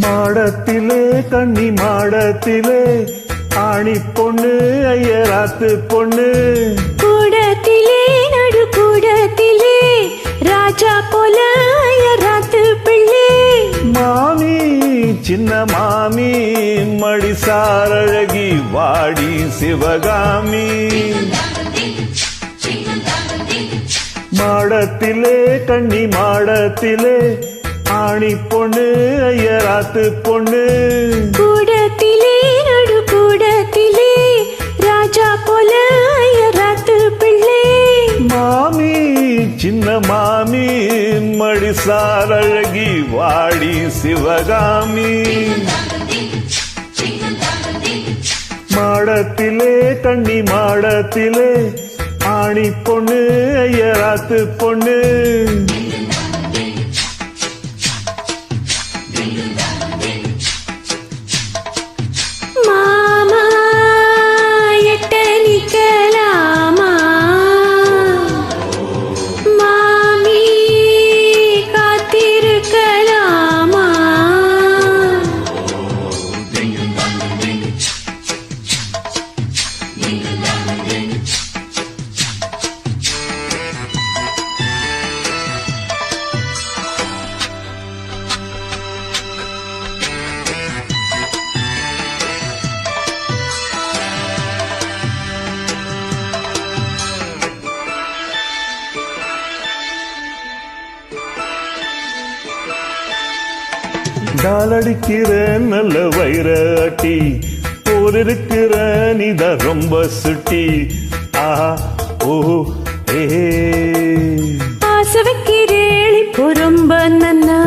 மாடத்திலே கண்ணி மாடத்திலே ஆணி பொண்ணு ஐயராத்து பொண்ணு கூடத்திலே நடு கூடத்திலே ராஜா போல ஐயராத்து பிள்ளை மாமி சின்ன மாமி மடிசாரழகி வாடி சிவகாமி மாடத்திலே கண்ணி மாடத்திலே ஆணி பொண்ணு ஐயராத்து பொண்ணு கூடத்திலே நடு கூடத்திலே ராஜா போல ஐயராத்து பிள்ளை மாமி சின்ன மாமி மடிசாரழகி வாடி சிவகாமி மாடத்திலே கண்ணி மாடத்திலே ஆணி பொண்ணு ஐயராத்து பொண்ணு மாமா எட்டனிக்கலாமா மாமி காத்திருக்கலாமா டாலடிக்கிற நல்ல வைர அட்டி போர் இருக்கிற நீத ரொம்ப சுட்டி ஆஹா ஓஹோ ஏ ஆசை வைக்கிறேளி பொறும்ப நன்னா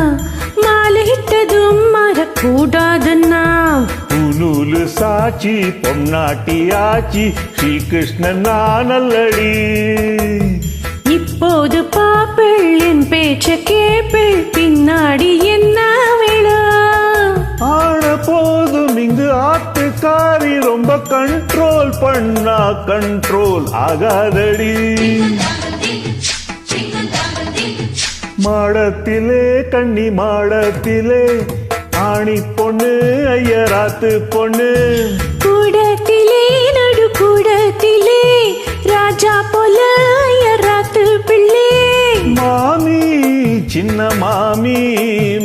மாலை இட்டதும் மறக்கூடாதுன்னா நூலு சாட்சி பொன்னாட்டி ஆச்சி ஸ்ரீகிருஷ்ணன் நல்லடி இப்போது பாப்பிள் என் பேச்ச கேப்பிள் பின்னாடி என்ன விழா ஆன போதும் இங்கு ஆட்டுக்காரி ரொம்ப கண்ட்ரோல் பண்ணா கண்ட்ரோல் ஆகாதடி மாடத்திலே கண்ணி மாடத்திலே ஆணி பொண்ணு ஐயராத்து பொண்ணு கூடத்திலே நடு கூடத்திலே ராஜா போல ஐயராத்து பிள்ளை மாமி சின்ன மாமி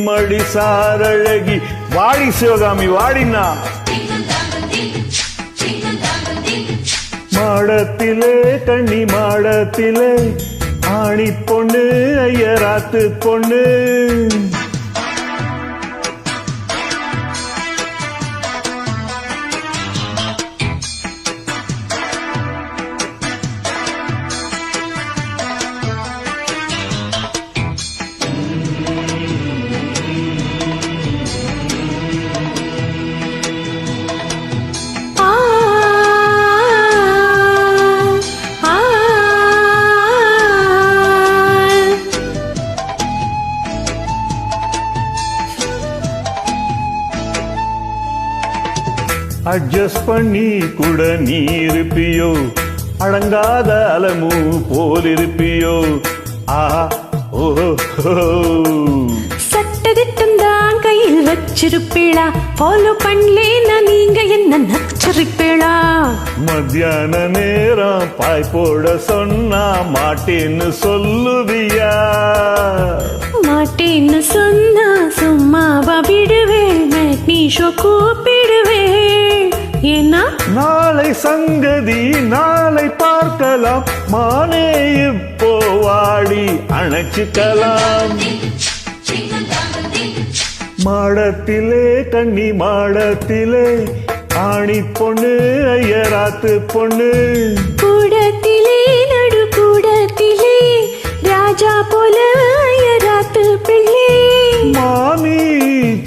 மடிசாரழகி வாடி சிவகாமி வாடினா மாடத்திலே கண்ணி மாடத்திலே ஆணி பொண்ணு ஐயராத்து பொண்ணு அட்ஜஸ்ட் பண்ணி கூட நீ இருப்பியோ அடங்காத அலமு போல் இருப்பியோ ஆஹா ஓஹோ சட்டதிட்டம் தான் கையில் வச்சிருப்பீளா ஃபாலோ பண்ணலேன்னா நீங்க என்ன நச்சரிப்பீளா மத்தியான நேரம் பாய் போட சொன்னா மாட்டேன்னு சொல்லுவியா மாட்டேன்னு சொன்னா சும்மாவா விடுவேன் நீ ஷோ கூப்பிடுவேன் ஏன்னா நாளை சங்கதி நாளை பார்க்கலாம் மானே இப்போ வாடி அணைச்சுக்கலாம் மாடத்திலே கண்ணி மாடத்திலே ஆணி பொண்ணு ஐயராத்து பொண்ணு கூடத்திலே நடு கூடத்திலே ராஜா போல ஐயராத்து பிள்ளை மாமி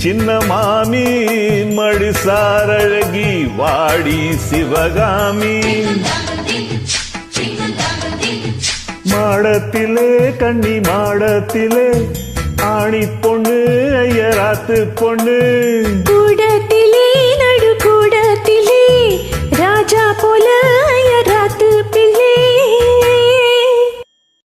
சின்ன மாமி மடி சாரழகி வாடி சிவகாமி மாடத்திலே கன்னி மாடத்திலே ஆணி பொண்ணு ஐயராத்து பொண்ணு கூடத்தில்